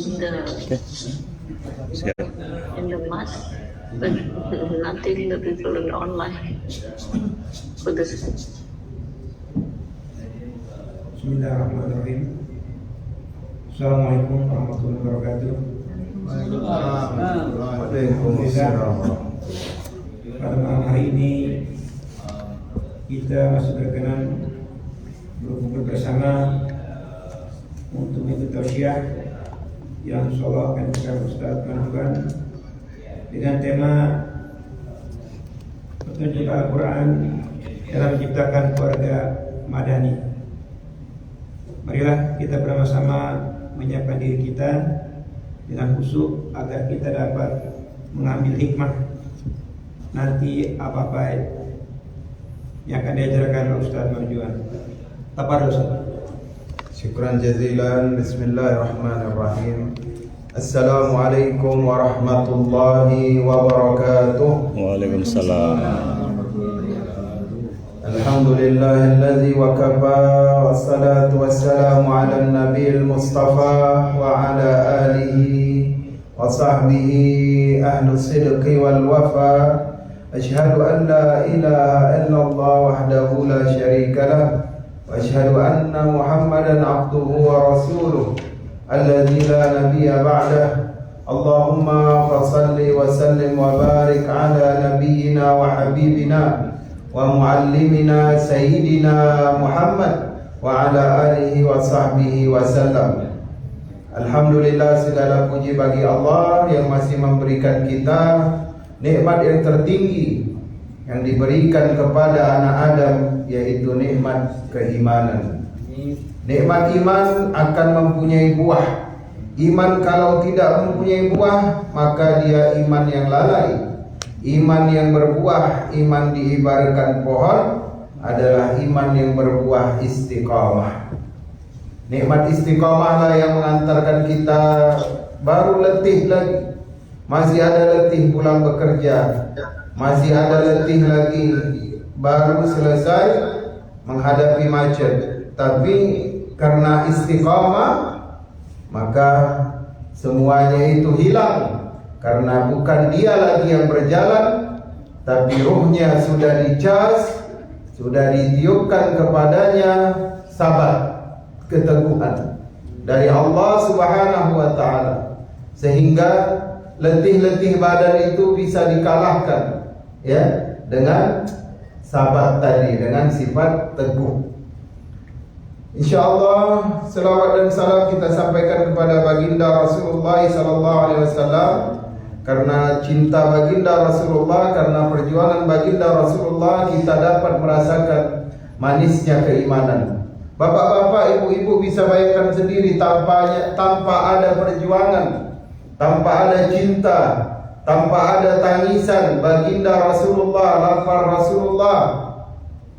Okay. Siap. in the mass, but nothing the people in online for this. Bismillahirrahmanirrahim. Assalamualaikum warahmatullahi wabarakatuh. Waalaikumsalam. Pada malam hari ini kita masih berkenan berkumpul bersama untuk ikut tausiah yang insyaallah akan kita Ustaz pandukan dengan tema petunjuk Al-Quran dalam menciptakan keluarga madani. Marilah kita bersama-sama menyiapkan diri kita dengan khusyuk agar kita dapat mengambil hikmah nanti apa-apa yang akan diajarkan oleh Ustaz Marjuan. Tafadhol Ustaz. Syukran jazilan. Bismillahirrahmanirrahim. Assalamualaikum warahmatullahi wabarakatuh. Waalaikumsalam. Alhamdulillahilladzi wa kafa wassalatu wassalamu ala nabiyil mustafa wa ala alihi wa sahbihi ahlus sidqi wal wafa. Ashhadu an la ilaha illallah wahdahu la syarika lah wa ashhadu anna Muhammadan abduhu wa rasuluh alladzi la nabiyya ba'dah. Allahumma fassalli wa sallim wa barik ala nabiyyina wa habibina wa muallimina sayyidina Muhammad wa ala alihi wa sahbihi wa sallam. Alhamdulillah, segala puji bagi Allah yang masih memberikan kita nikmat yang tertinggi yang diberikan kepada anak Adam, yaitu nikmat keimanan. Nikmat iman akan mempunyai buah. Iman kalau tidak mempunyai buah, maka dia iman yang lalai. Iman yang berbuah, iman diibaratkan pohon, adalah iman yang berbuah istiqamah. Nikmat istiqamah lah yang mengantarkan kita baru letih lagi. Masih ada letih pulang bekerja, masih ada letih lagi baru selesai menghadapi macet. Tapi karena istiqamah, maka semuanya itu hilang. Karena bukan dia lagi yang berjalan, tapi ruhnya sudah dicas, sudah ditiupkan kepadanya sabat, keteguhan dari Allah Subhanahu wa taala, sehingga letih-letih badan itu bisa dikalahkan ya dengan sabat tadi, dengan sifat teguh. Insyaallah selawat dan salam kita sampaikan kepada baginda Rasulullah sallallahu alaihi wasallam. Karena cinta baginda Rasulullah, karena perjuangan baginda Rasulullah, kita dapat merasakan manisnya keimanan. Bapak-bapak, ibu-ibu bisa bayangkan sendiri, tanpa ada perjuangan, tanpa ada cinta, tanpa ada tangisan baginda Rasulullah, lafaz Rasulullah,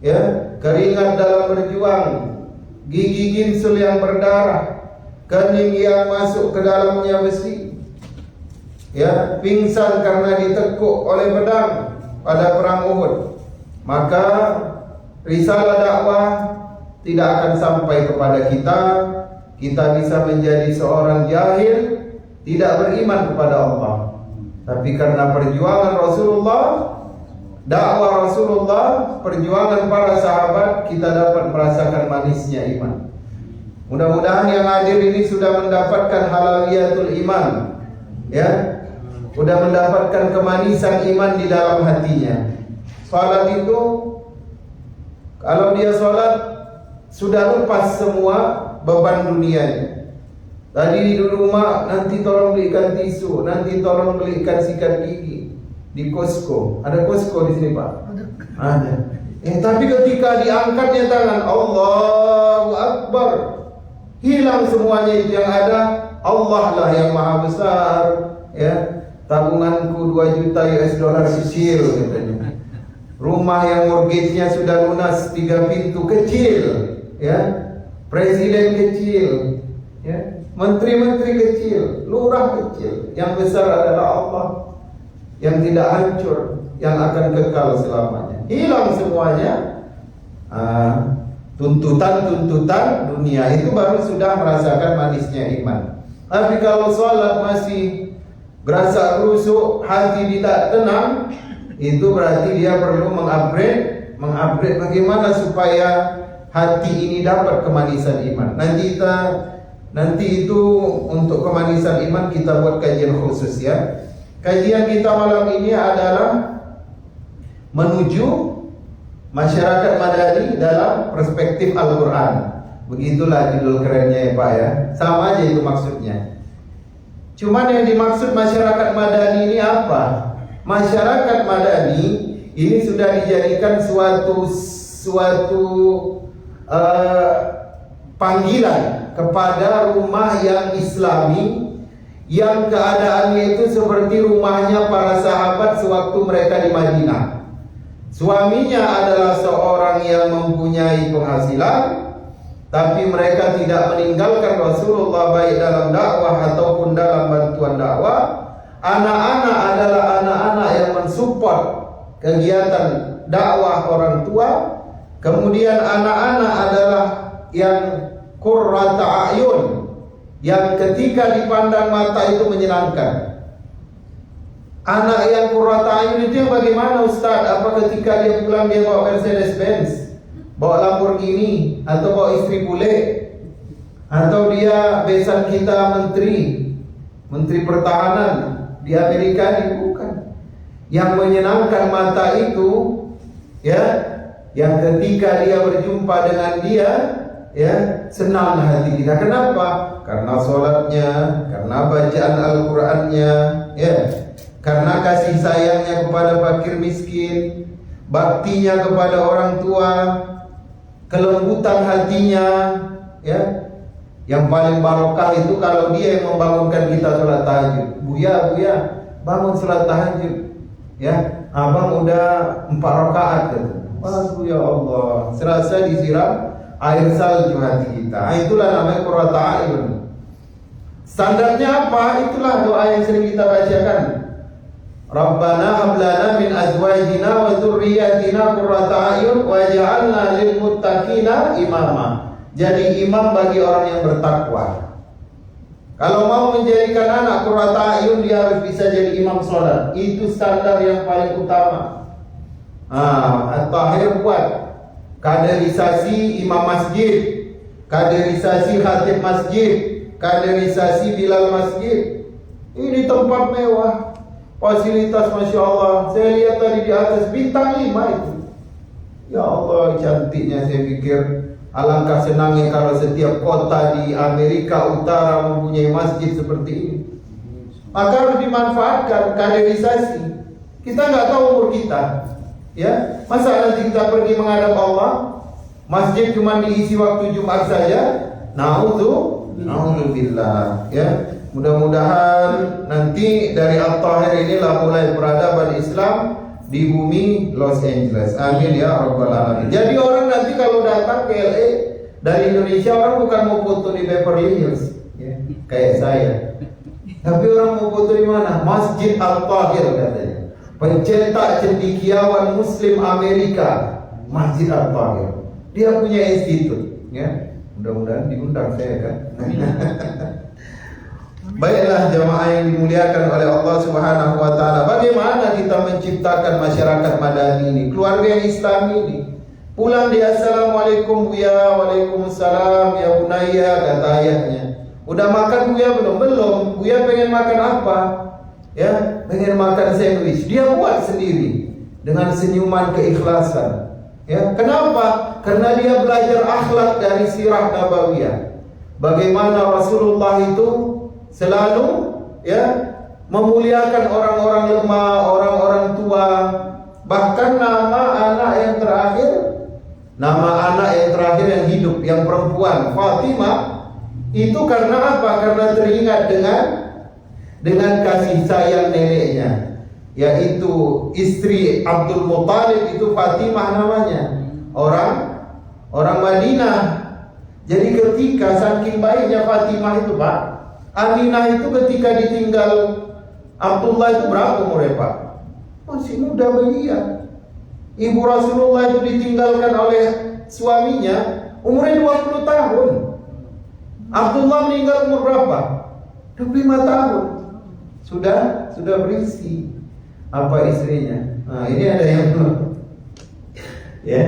ya, keringat dalam berjuang, gigi ginsul yang berdarah, kening yang masuk ke dalamnya besi, ya, pingsan karena ditekuk oleh pedang pada perang Uhud, maka risalah dakwah tidak akan sampai kepada kita. Kita bisa menjadi seorang jahil, tidak beriman kepada Allah. Tapi karena perjuangan Rasulullah, dakwah Rasulullah, perjuangan para sahabat, kita dapat merasakan manisnya iman. Mudah-mudahan yang hadir ini sudah mendapatkan halaliyatul iman, ya, sudah mendapatkan kemanisan iman di dalam hatinya. Salat itu, kalau dia salat, sudah lepas semua beban dunianya. Tadi di rumah, nanti tolong belikan tisu, nanti tolong belikan sikat gigi di Costco. Ada Costco di sini Pak? Ada. Tapi ketika diangkatnya tangan, Allahu Akbar, hilang semuanya itu. Yang ada Allah lah yang maha besar, ya. Tabunganku 2 juta US dollar kecil katanya. Rumah yang mortgage-nya sudah lunas 3 pintu kecil, ya. Presiden kecil, ya. Menteri-menteri kecil, lurah kecil. Yang besar adalah Allah yang tidak hancur, yang akan kekal selamanya. Hilang semuanya. Tuntutan-tuntutan dunia itu baru sudah merasakan manisnya iman. Tapi kalau sholat masih berasa rusuk, hati tidak tenang, itu berarti dia perlu mengupgrade bagaimana supaya hati ini dapat kemanisan iman. Nanti itu untuk kemanisan iman kita buat kajian khusus ya. Kajian kita malam ini adalah menuju masyarakat Madani dalam perspektif Al-Quran. Begitulah judul kerennya ya Pak ya. Sama aja itu maksudnya. Cuman yang dimaksud masyarakat Madani ini apa? Masyarakat Madani ini sudah dijadikan suatu panggilan kepada rumah yang Islami, yang keadaannya itu seperti rumahnya para sahabat sewaktu mereka di Madinah. Suaminya adalah seorang yang mempunyai penghasilan, tapi mereka tidak meninggalkan Rasulullah baik dalam dakwah ataupun dalam bantuan dakwah. Anak-anak adalah anak-anak yang mensupport kegiatan dakwah orang tua. Kemudian anak-anak adalah yang qurrata a'yun, yang ketika dipandang mata itu menyenangkan. Anak yang qurrata a'yun itu yang bagaimana Ustaz? Apa ketika dia pulang dia bawa Mercedes Benz, bawa Lamborghini, atau bawa istri bule, atau dia besan kita menteri pertahanan di Amerika ini? Bukan. Yang menyenangkan mata itu ya, yang ketika dia berjumpa dengan dia ya, senang hati kita. Kenapa? Karena sholatnya, karena bacaan Al-Qurannya ya, karena kasih sayangnya kepada fakir miskin, baktinya kepada orang tua, kelembutan hatinya ya. Yang paling barokah itu kalau dia yang membangunkan kita sholat tahajud. Buya bangun sholat tahajud ya, abang udah 4 rakaat gitu. Aduh ya Allah, serasa disiram air salju hati kita. Itulah namanya qurrata a'yun. Standarnya apa? Itulah doa yang sering kita bacakan. Rabbana hab lana min azwajina wa dzurriyyatina qurrata a'yun waj'alna lil muttaqina imama. Jadi imam bagi orang yang bertakwa. Kalau mau menjadikan anak qurrata a'yun, dia harus bisa jadi imam sholat. Itu standar yang paling utama. At-Tahir buat kaderisasi imam masjid, kaderisasi khatib masjid, kaderisasi bilal masjid. Ini tempat mewah, fasilitas Masya Allah. Saya lihat tadi di atas bintang 5 itu. Ya Allah, cantiknya. Saya pikir alangkah senangnya kalau setiap kota di Amerika Utara mempunyai masjid seperti ini. Maka harus dimanfaatkan kaderisasi. Kita nggak tahu umur kita. Ya, masa nanti kita pergi menghadap Allah, masjid cuma diisi waktu Jumat saja? Na'udzubillah. Ya, mudah-mudahan nanti dari At-Tahir inilah mulai peradaban Islam di bumi Los Angeles. Amin ya rabbal alamin. Jadi orang nanti kalau datang ke LA dari Indonesia, orang bukan mau foto di Beverly Hills, ya, kayak saya. Tapi orang mau foto di mana? Masjid At-Tahir katanya. Pencetak cendekiawan Muslim Amerika, Masjid At-Tahir. Dia punya institut, ya. Mudah-mudahan diundang saya kan. Baiklah jamaah yang dimuliakan oleh Allah Subhanahu wa taala. Bagaimana kita menciptakan masyarakat Madani ini, keluarga yang Islami ini? Pulang dia assalamualaikum Buya, waalaikumsalam ya Bunaya, kata ayahnya. Udah makan Buya belum? Belum. Buya pengen makan apa? Ya, pengen makan sandwich. Dia buat sendiri dengan senyuman keikhlasan. Ya, kenapa? Karena dia belajar akhlak dari sirah nabawiyah. Bagaimana Rasulullah itu selalu ya memuliakan orang-orang lemah, orang-orang tua. Bahkan nama anak yang terakhir yang hidup, yang perempuan, Fatimah, itu karena apa? Karena teringat dengan kasih sayang neneknya, yaitu istri Abdul Muttalib, itu Fatimah namanya, orang Madinah. Jadi ketika saking baiknya Fatimah itu Pak, Aminah itu ketika ditinggal Abdullah itu berapa umurnya Pak? Masih muda belia. Ibu Rasulullah itu ditinggalkan oleh suaminya umurnya 20 tahun. Abdullah meninggal umur berapa? 25 tahun. Sudah berisi apa istrinya. Nah, ini ada yang belum. Ya,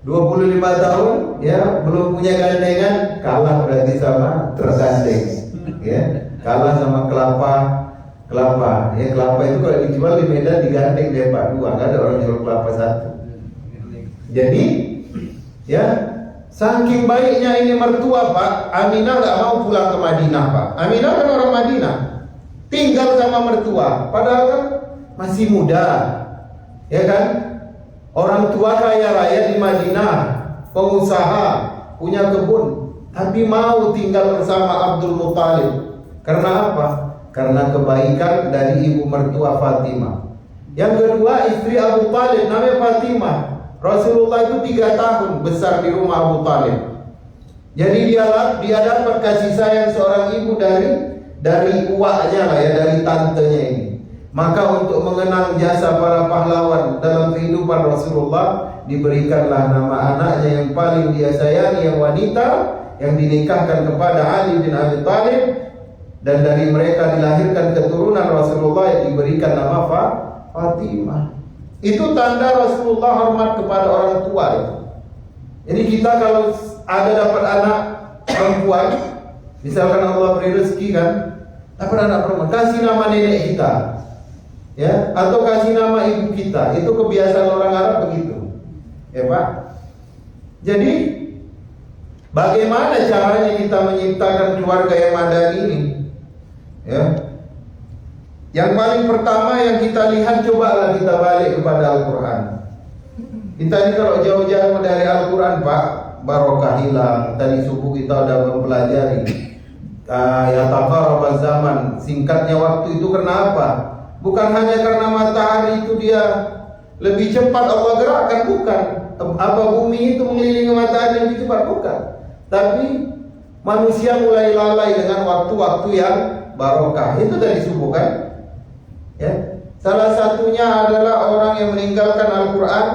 25 tahun ya belum punya gandengan, kalah berarti sama tergandeng. Ya, kalah sama kelapa. Ya, kelapa itu kalau dijual di Medan digandeng dia Pak 2, nggak ada orang jual kelapa 1. Jadi, ya, saking baiknya ini mertua Pak, Aminah nggak mau pulang ke Madinah Pak. Aminah kan orang Madinah, tinggal sama mertua, padahal kan masih muda, ya kan? Orang tua kaya raya di Madinah, pengusaha, punya kebun, tapi mau tinggal bersama Abdul Muttalib. Karena apa? Karena kebaikan dari ibu mertua Fatimah. Yang kedua, istri Abu Talib namanya Fatimah. Rasulullah itu 3 tahun besar di rumah Abu Talib. Jadi dia dapat kasih sayang seorang ibu dari uaknya lah ya, dari tantenya ini. Maka untuk mengenang jasa para pahlawan dalam kehidupan Rasulullah, diberikanlah nama anaknya yang paling dia sayangi, yang wanita, yang dinikahkan kepada Ali bin Abi Thalib. Dan dari mereka dilahirkan keturunan Rasulullah yang diberikan nama Fatimah. Itu tanda Rasulullah hormat kepada orang tua itu. Jadi kita kalau ada dapat anak perempuan, misalkan Allah beri rezeki kan, dapat anak perempuan, kasih nama nenek kita, ya, atau kasih nama ibu kita. Itu kebiasaan orang Arab begitu, ya Pak. Jadi bagaimana caranya kita menciptakan keluarga yang madani ini? Ya. Yang paling pertama yang kita lihat, cobalah kita balik kepada Al-Quran. Kita ini kalau jauh-jauh dari Al-Quran Pak, barokah hilang. Tadi subuh kita udah mempelajari ya taqarraba zaman, singkatnya waktu itu kenapa? Bukan hanya karena matahari itu dia lebih cepat Allah gerakkan, bukan. Apa bumi itu mengelilingi matahari lebih cepat, bukan. Tapi manusia mulai lalai dengan waktu-waktu yang barokah. Itu dari subuh kan? Ya. Salah satunya adalah orang yang meninggalkan Al-Quran,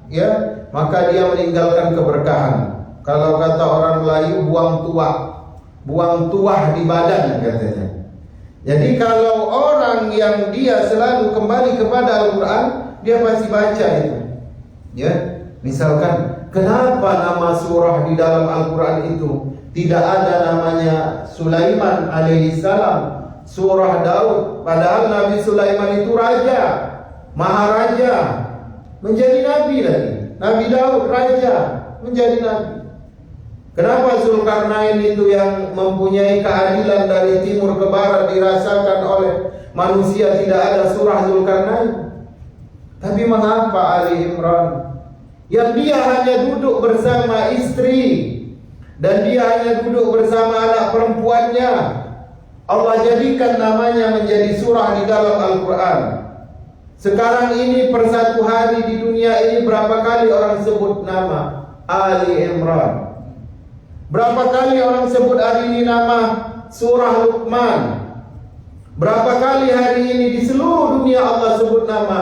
ya, maka dia meninggalkan keberkahan. Kalau kata orang Melayu, buang tuah di badan katanya. Jadi kalau orang yang dia selalu kembali kepada Al-Quran, dia pasti baca itu. Ya, misalkan kenapa nama surah di dalam Al-Quran itu tidak ada namanya Sulaiman alaihissalam, surah Daud, padahal Nabi Sulaiman itu raja, maharaja, menjadi nabi lagi. Nabi Daud raja, menjadi nabi. Kenapa Zulkarnain itu yang mempunyai keadilan dari timur ke barat dirasakan oleh manusia tidak ada surah Zulkarnain? Tapi mengapa Ali Imran yang dia hanya duduk bersama istri dan dia hanya duduk bersama anak perempuannya, Allah jadikan namanya menjadi surah di dalam Al-Quran. Sekarang ini per satu hari di dunia ini berapa kali orang sebut nama Ali Imran? Berapa kali orang sebut hari ini nama surah Luqman? Berapa kali hari ini di seluruh dunia Allah sebut nama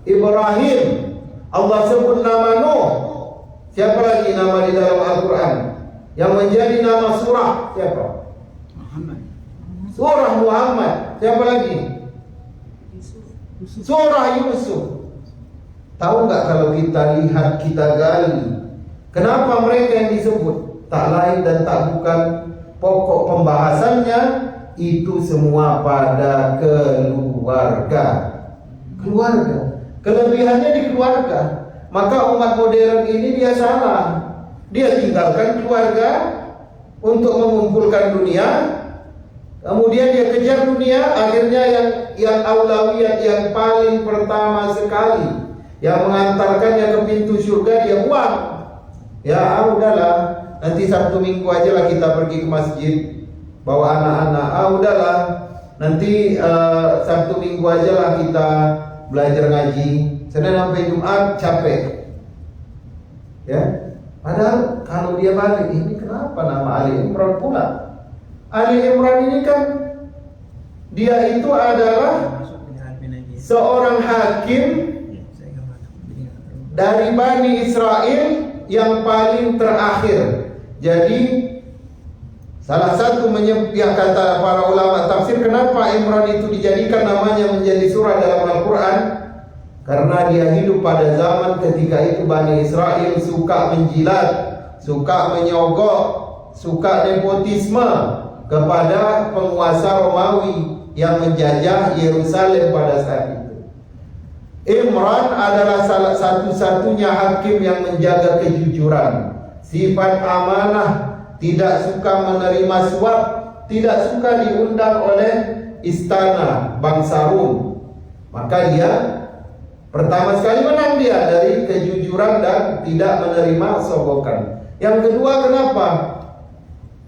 Ibrahim, Allah sebut nama Nuh. Siapa lagi nama di dalam Al-Quran yang menjadi nama surah? Siapa? Surah Muhammad. Siapa lagi? Surah Yusuf. Tahu nggak kalau kita lihat, kita gali, kenapa mereka yang disebut? Tak lain dan tak bukan, pokok pembahasannya itu semua pada keluarga. Kelebihannya di keluarga. Maka umat modern ini dia salah. Dia tinggalkan keluarga untuk mengumpulkan dunia, kemudian dia kejar dunia. Akhirnya yang aulawiyat, yang paling pertama sekali, yang mengantarkannya ke pintu surga, dia buang. Ya udahlah, nanti Sabtu Minggu aja lah kita pergi ke masjid, bawa anak-anak. Udahlah, nanti Sabtu Minggu aja lah kita belajar ngaji. Senin sampai Jumat capek. Ya, padahal kalau dia balik, ini kenapa nama Ali Imran pula? Ali Imran ini kan dia itu adalah seorang hakim dari Bani Israel yang paling terakhir. Jadi Salah satu yang kata para ulama tafsir kenapa Imran itu dijadikan namanya menjadi surah dalam Al-Quran, karena dia hidup pada zaman ketika itu Bani Israel suka menjilat, suka menyogok, suka nepotisme kepada penguasa Romawi yang menjajah Yerusalem pada saat itu. Imran adalah salah satu-satunya hakim yang menjaga kejujuran, sifat amanah, tidak suka menerima suap, tidak suka diundang oleh istana bangsa Rum. Maka dia pertama sekali menang dia dari kejujuran dan tidak menerima sogokan. Yang kedua, kenapa?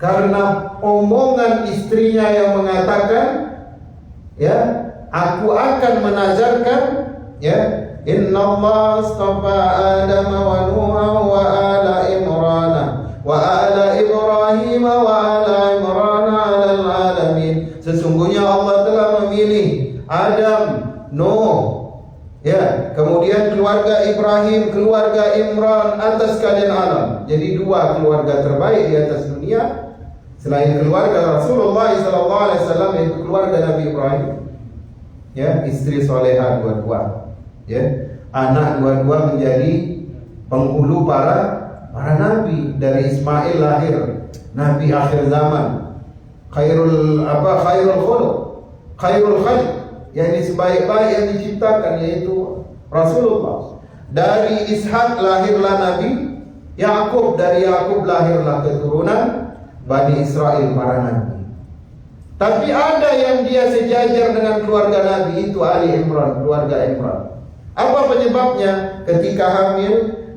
Karena omongan istrinya yang mengatakan, ya, aku akan menazarkan, ya, innallaha astafa Adam wa Nuha wa ala Imran wa ala Ibrahim wa ala Imran 'alal alamin. Sesungguhnya Allah telah memilih Adam, Nuh, ya, kemudian keluarga Ibrahim, keluarga Imran atas kalian alam. Jadi dua keluarga terbaik di atas dunia selain keluarga Rasulullah SAW, yaitu keluarga Nabi Ibrahim, ya, istri solehah dua-dua, ya, anak dua-dua menjadi penghulu para nabi. Dari Ismail lahir nabi akhir zaman, khairul khuluq, khairul khalq, yakni sebaik-baik yang diciptakan, yaitu Rasulullah. Dari Ishak lahirlah Nabi Yakub, dari Yakub lahirlah keturunan Bani Israel, para nabi. Tapi ada yang dia sejajar dengan keluarga Nabi, itu Ali Imran, keluarga Imran. Apa penyebabnya? Ketika hamil,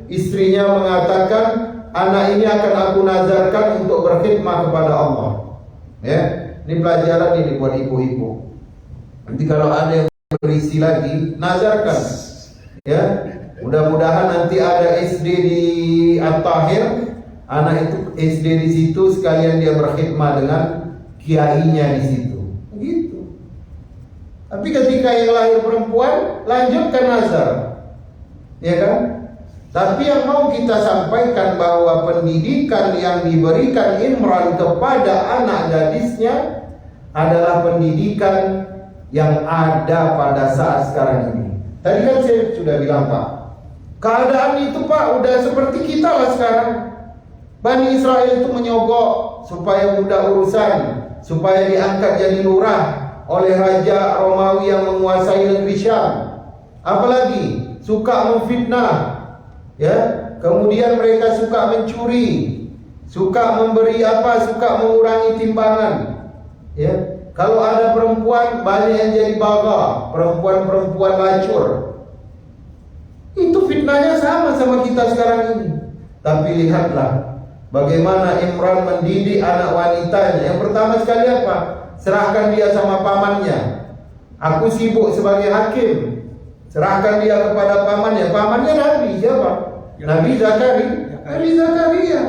istrinya mengatakan, anak ini akan aku nazarkan untuk berkhidmat kepada Allah. Ya, ini pelajaran ini buat ibu-ibu. Nanti kalau ada yang berisi lagi, nazarkan. Ya, mudah-mudahan nanti ada SD di At-Tahir, anak itu SD di situ, sekalian dia berkhidmat dengan kiainya di situ. Begitu. Tapi ketika yang lahir perempuan, lanjutkan nazar. Ya kan? Tapi yang mau kita sampaikan bahwa pendidikan yang diberikan Imran kepada anak gadisnya adalah pendidikan yang ada pada saat sekarang ini. Tadi kan saya sudah bilang, Pak, keadaan itu, Pak, udah seperti kita lah sekarang. Bani Israel itu menyogok supaya mudah urusan, supaya diangkat jadi lurah oleh Raja Romawi yang menguasai negeri Syam. Apalagi suka memfitnah, ya. Kemudian mereka suka mencuri, suka memberi suka mengurangi timbangan, ya. Kalau ada perempuan, banyak yang jadi baga, perempuan-perempuan lacur. Itu fitnahnya sama kita sekarang ini. Tapi lihatlah bagaimana Imran mendidik anak wanitanya. Yang pertama sekali apa? Serahkan dia sama pamannya. Aku sibuk sebagai hakim. Serahkan dia kepada pamannya. Pamannya Nabi siapa? Nabi Zakaria. Nabi Zakaria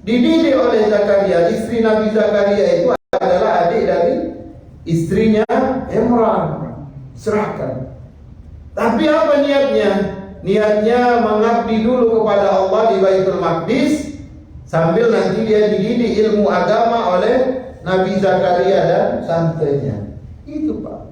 dididik oleh Zakaria. Istri Nabi Zakaria itu adalah adik dari istrinya Imran. Serahkan. Tapi apa niatnya? Niatnya mengabdi dulu kepada Allah di Baitul Maqdis, sambil nanti dia dididik ilmu agama oleh Nabi Zakaria dan santainya. Itu, Pak.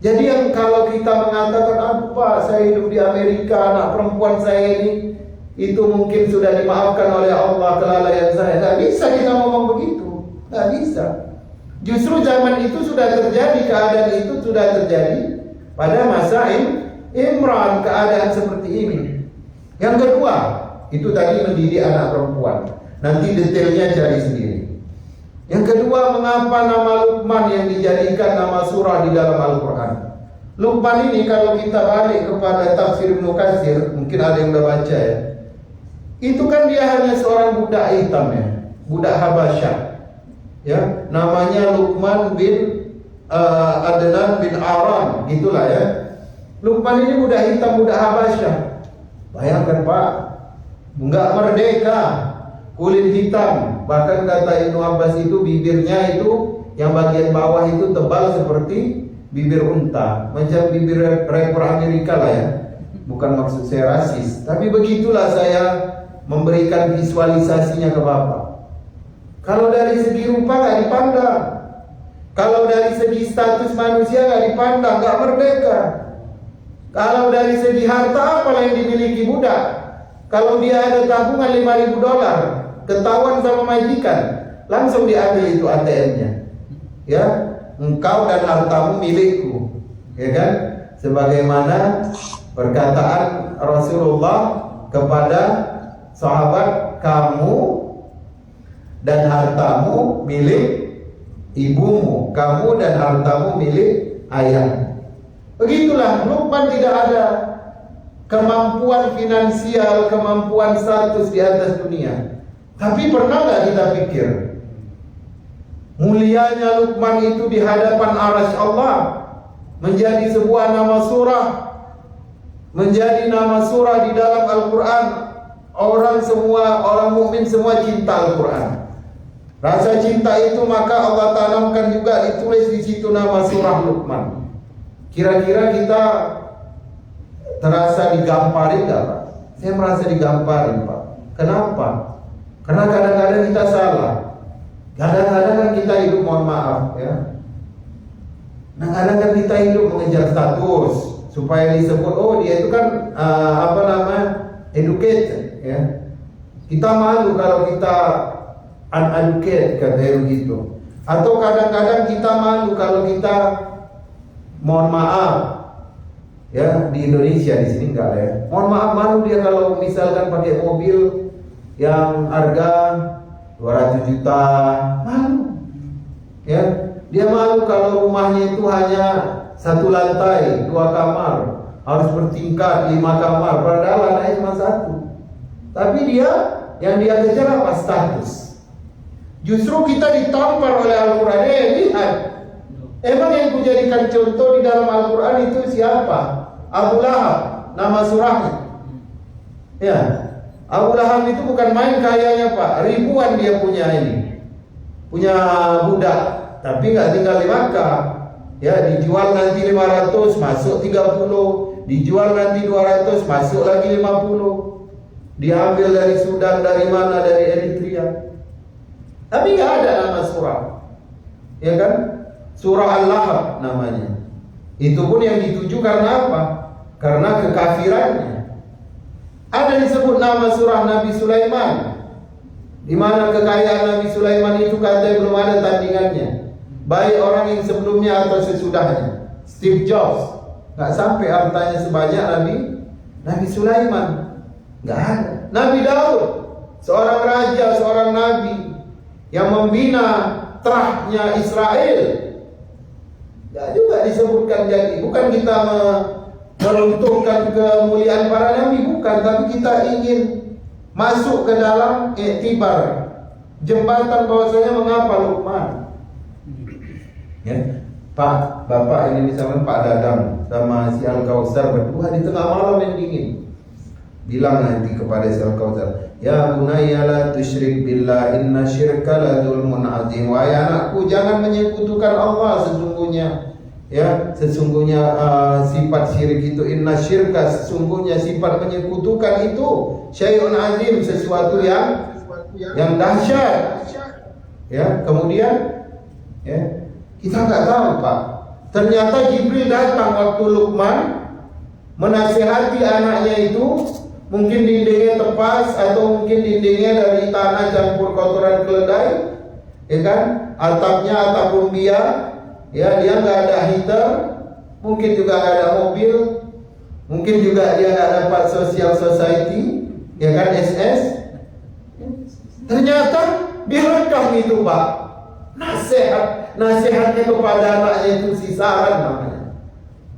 Jadi yang kalau kita mengatakan, apa saya hidup di Amerika, anak perempuan saya ini, itu mungkin sudah dimaafkan oleh Allah kelalaian saya. Tidak bisa kita ngomong begitu. Tidak bisa. Justru zaman itu sudah terjadi, keadaan itu sudah terjadi pada masa Imran, keadaan seperti ini. Yang kedua, itu tadi mendidik anak perempuan. Nanti detailnya cari sendiri. Yang kedua, mengapa nama Luqman yang dijadikan nama surah di dalam Al-Quran? Luqman ini kalau kita balik kepada tafsir Ibnu Katsir, mungkin ada yang udah baca ya. Itu kan dia hanya seorang budak hitam ya, budak Habasyah. Ya, namanya Luqman bin Adnan bin Aram, gitulah ya. Luqman ini budak hitam, budak Habasyah. Bayangkan, Pak, enggak merdeka, kulit hitam. Bahkan kata Ibnu Abbas itu bibirnya itu yang bagian bawah itu tebal seperti bibir unta, macam bibir rapper Amerika lah ya. Bukan maksud saya rasis, tapi begitulah saya memberikan visualisasinya ke Bapak. Kalau dari segi rupa nggak dipandang. Kalau dari segi status manusia nggak dipandang, nggak merdeka. Kalau dari segi harta, apalah yang dimiliki budak? Kalau dia ada tabungan $5.000, ketahuan sama majikan, langsung diambil itu ATM-nya. Ya, engkau dan hartamu milikku, ya kan? Sebagaimana perkataan Rasulullah kepada sahabat, kamu dan hartamu milik ibumu, kamu dan hartamu milik ayahmu. Begitulah, Luqman tidak ada kemampuan finansial, kemampuan status di atas dunia. Tapi pernah nggak kita pikir mulianya Luqman itu di hadapan arasy Allah, menjadi sebuah nama surah, menjadi nama surah di dalam Al-Quran. Orang mukmin semua cinta Al-Quran. Rasa cinta itu maka Allah tanamkan juga, ditulis di situ nama surah Luqman. Kira-kira kita terasa digamparin nggak, Pak? Saya merasa digamparin, Pak. Kenapa? Karena kadang-kadang kita salah. Kadang-kadang kan kita hidup, mohon maaf ya. Nah, kadang-kadang kita hidup mengejar status supaya disebut, oh dia itu kan educated ya. Kita malu kalau kita uneducated, katanya begitu. Atau kadang-kadang kita malu kalau kita, mohon maaf ya, di Indonesia, di sini enggak ya. Mohon maaf, malu dia kalau misalkan pakai mobil yang harga 200 juta, malu. Ya, dia malu kalau rumahnya itu hanya 1 lantai, 2 kamar, harus bertingkat 5 kamar, padahal anaknya cuma 1. Tapi yang dia kejar apa? Status. Justru kita ditampar oleh Al-Quran. Lihat, emang yang kujadikan contoh di dalam Al-Quran itu siapa? Abu Lahab, nama surahnya. Ya, Abu Lahab itu bukan main kayanya, Pak. Ribuan dia punya budak, tapi nggak tinggal di Makkah. Ya, dijual nanti 500, masuk 30, dijual nanti 200, masuk lagi 50. Diambil dari Sudan, dari mana? Dari Eritrea. Tapi nggak ada nama surah, ya kan? Surah Al-Lahab namanya. Itu pun yang dituju karena apa? Karena kekafirannya. Ada disebut nama surah Nabi Sulaiman, di mana kekayaan Nabi Sulaiman itu katanya belum ada tandingannya, baik orang yang sebelumnya atau sesudahnya. Steve Jobs nggak sampai hartanya sebanyak Nabi Sulaiman. Nggak ada. Nabi Daud, seorang raja, seorang nabi yang membina terahnya Israel, nggak juga disebutkan. Jadi bukan kita meruntuhkan kemuliaan para nabi, bukan, tapi kita ingin masuk ke dalam iktibar, jembatan bahwasanya mengapa Luqman. Ya, Pak, Bapak ini misalnya Pak Dadang sama si Al-Kautsar berdua di tengah malam yang dingin, bilang nanti kepada si Al-Kautsar, ya bunayya la tusyrik billah inna syirka la dzulmun adzim. Wahai anakku, jangan menyekutukan Allah, sesungguhnya sifat syirik itu, inna syirka, sesungguhnya sifat menyekutukan itu, syai'un azim, sesuatu yang dahsyat. Ya, kemudian ya, kita nggak tahu, Pak. Ternyata Jibril datang waktu Luqman menasihati anaknya itu. Mungkin dindingnya tepas, atau mungkin dindingnya dari tanah campur kotoran keledai, ya kan? Atapnya atap rumbia, ya, dia nggak ada heater, mungkin juga nggak ada mobil, mungkin juga dia nggak dapat social society, ya kan, SS. Ternyata direkam itu, Pak, nasihatnya kepada anaknya itu, si Saran namanya,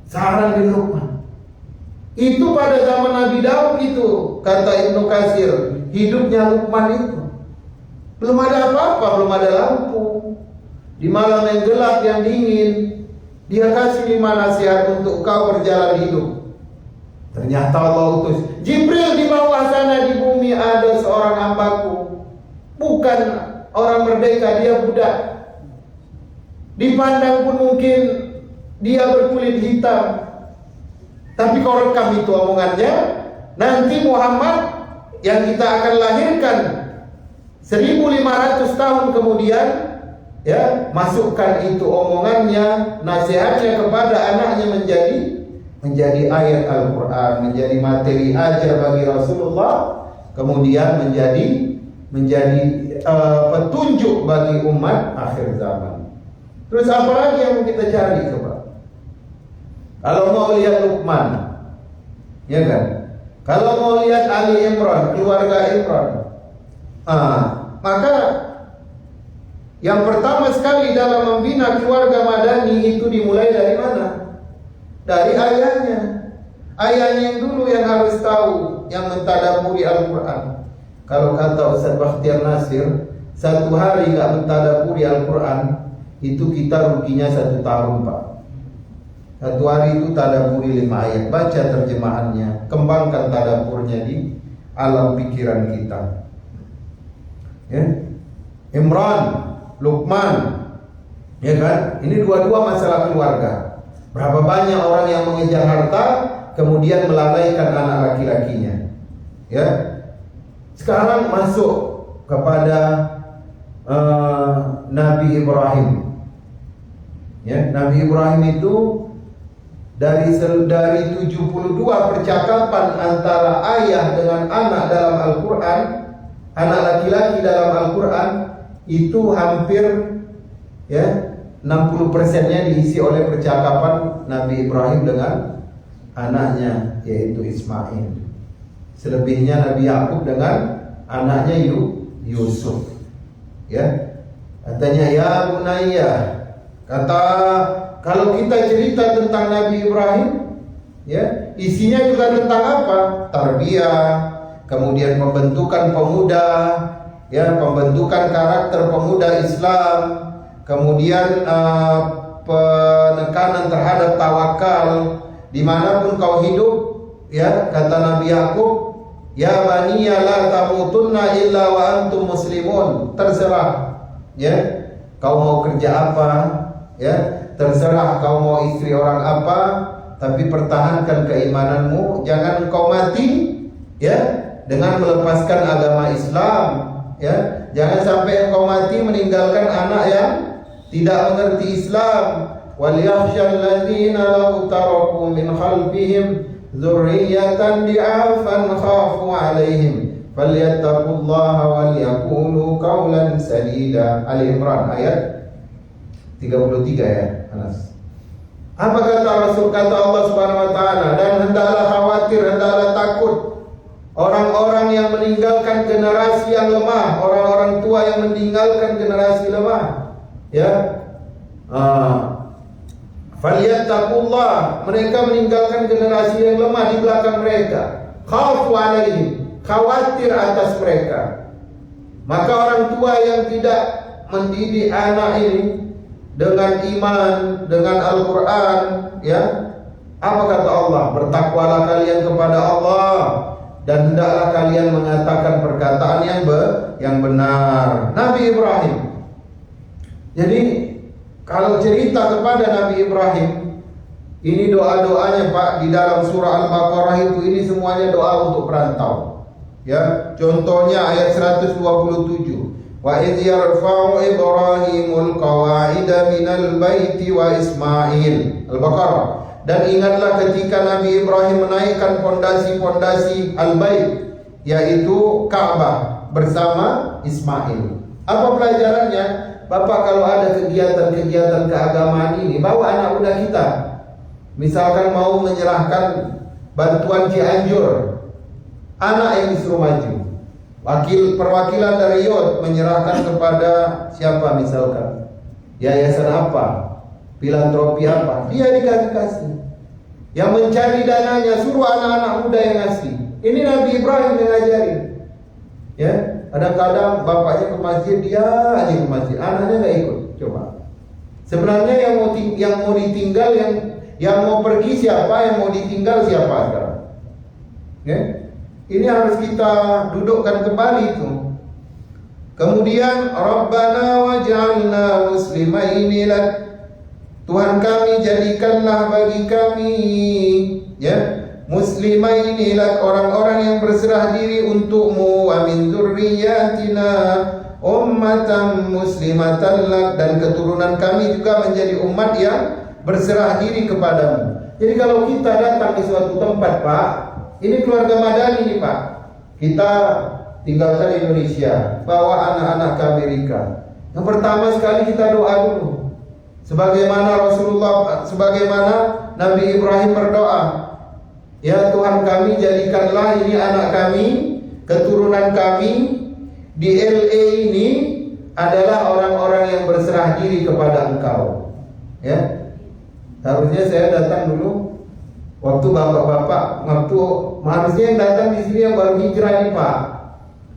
Saran bin Luqman. Itu pada zaman Nabi Daud itu, kata Ibnu Katsir, hidupnya Luqman itu belum ada apa-apa, belum ada lampu, di malam yang gelap yang dingin, dia kasih 5 nasihat untuk kau berjalan hidup. Ternyata Allah utus Jibril di bawah sana di bumi, ada seorang hambaku, bukan orang merdeka, dia budak. Dipandang pun mungkin dia berkulit hitam. Tapi kau rekam itu omongannya, nanti Muhammad yang kita akan lahirkan 1.500 tahun kemudian, ya, masukkan itu omongannya, nasihatnya kepada anaknya menjadi ayat Al-Quran, menjadi materi ajar bagi Rasulullah, kemudian menjadi petunjuk bagi umat akhir zaman. Terus apa lagi yang kita cari coba? Kalau mau lihat Luqman, ya kan? Kalau mau lihat Ali Imran, keluarga Imran, maka yang pertama sekali dalam membina keluarga Madani itu dimulai dari mana? Dari ayahnya. Ayahnya yang dulu yang harus tahu, yang mentadaburi Al-Quran. Kalau kata Ustaz Bakhtiar Nasir, 1 hari nggak mentadaburi Al-Quran, itu kita ruginya 1 tahun, Pak. 1 hari itu tadaburi 5 ayat, baca terjemahannya, kembangkan tadaburnya di alam pikiran kita. Ya. Imran, Luqman, ya kan? Ini dua-dua masalah keluarga. Berapa banyak orang yang mengejar harta, kemudian melalaikan anak laki-lakinya. Ya. Sekarang masuk kepada Nabi Ibrahim. Ya, Nabi Ibrahim itu dari 72 percakapan antara ayah dengan anak dalam Al-Quran, anak laki-laki dalam Al-Quran, itu hampir, ya, 60%-nya diisi oleh percakapan Nabi Ibrahim dengan anaknya, yaitu Ismail. Selebihnya Nabi Yakub dengan anaknya Yusuf. Ya, katanya, ya Bunaya, kata, kalau kita cerita tentang Nabi Ibrahim, ya, isinya juga tentang apa? Tarbiyah, kemudian pembentukan pemuda, ya, pembentukan karakter pemuda Islam, kemudian penekanan terhadap tawakal dimanapun kau hidup, ya, kata Nabi Yakub, ya baniya la tamutunna illa wa antum muslimun. Terserah, ya, kau mau kerja apa, ya, terserah kau mau istri orang apa, tapi pertahankan keimananmu, jangan engkau mati, ya, dengan melepaskan agama Islam, ya. Jangan sampai engkau mati meninggalkan anak yang tidak mengerti Islam. Wal yakhshal ladzina law taraku min khalfihim dzurriyyatan di'afan khafu 'alaihim falyattaqullaha wal yaqulu qawlan sadida. Ali Imran ayat 33, ya, Anas. Apa kata Rasul, kata Allah Subhanahu wa taala, dan hendaklah khawatir, hendaklah takut orang-orang yang meninggalkan generasi yang lemah, orang-orang tua yang meninggalkan generasi lemah, ya. Falyattaqullah, mereka meninggalkan generasi yang lemah di belakang mereka. Khafu alaihim, khawatir atas mereka. Maka orang tua yang tidak mendidik anak ini dengan iman, dengan Al-Quran, ya, apa kata Allah? Bertakwalah kalian kepada Allah, dan hendaklah kalian mengatakan perkataan yang benar. Nabi Ibrahim. Jadi kalau cerita kepada Nabi Ibrahim, ini doa-doanya, Pak, di dalam surah Al-Baqarah itu, ini semuanya doa untuk perantau. Ya, contohnya ayat 127. Wa idh yarfa'u Ibrahimul qawa'ida minal baiti wa Ismail. Al-Baqarah. Dan ingatlah ketika Nabi Ibrahim menaikkan pondasi-pondasi Al-Bait, yaitu Ka'bah, bersama Ismail. Apa pelajarannya? Bapak kalau ada kegiatan-kegiatan keagamaan ini, bawa anak muda kita. Misalkan mau menyerahkan bantuan Cianjur, anak yang disuruh maju. Perwakilan dari YOD menyerahkan kepada siapa misalkan, yayasan apa, filantropi apa, dia dikasih. Yang mencari dananya suruh anak-anak muda yang ngasih. Ini Nabi Ibrahim yang ngajarin. Ya, kadang-kadang bapaknya ke masjid, dia aja ke masjid, anaknya nggak ikut. Coba. Sebenarnya yang mau ditinggal, yang mau pergi siapa, yang mau ditinggal siapa sekarang? Ya? Ini harus kita dudukkan kembali itu. Kemudian Rabbana waj'alna muslimaini lak. Tuhan kami, jadikanlah bagi kami, ya, muslimaini lak, orang-orang yang berserah diri untukmu, wa min dzurriyyatina ummatan muslimatan lak, dan keturunan kami juga menjadi umat yang berserah diri kepadamu. Jadi kalau kita datang di suatu tempat, Pak, ini keluarga Madani nih, Pak, kita tinggalkan Indonesia, bawa anak-anak ke Amerika. Yang pertama sekali kita doa dulu, sebagaimana Nabi Ibrahim berdoa, ya Tuhan kami, jadikanlah ini anak kami, keturunan kami di LA ini adalah orang-orang yang berserah diri kepada Engkau. Ya, harusnya saya datang dulu waktu bapak-bapak, harusnya yang datang di sini yang baru hijrah nih, Pak.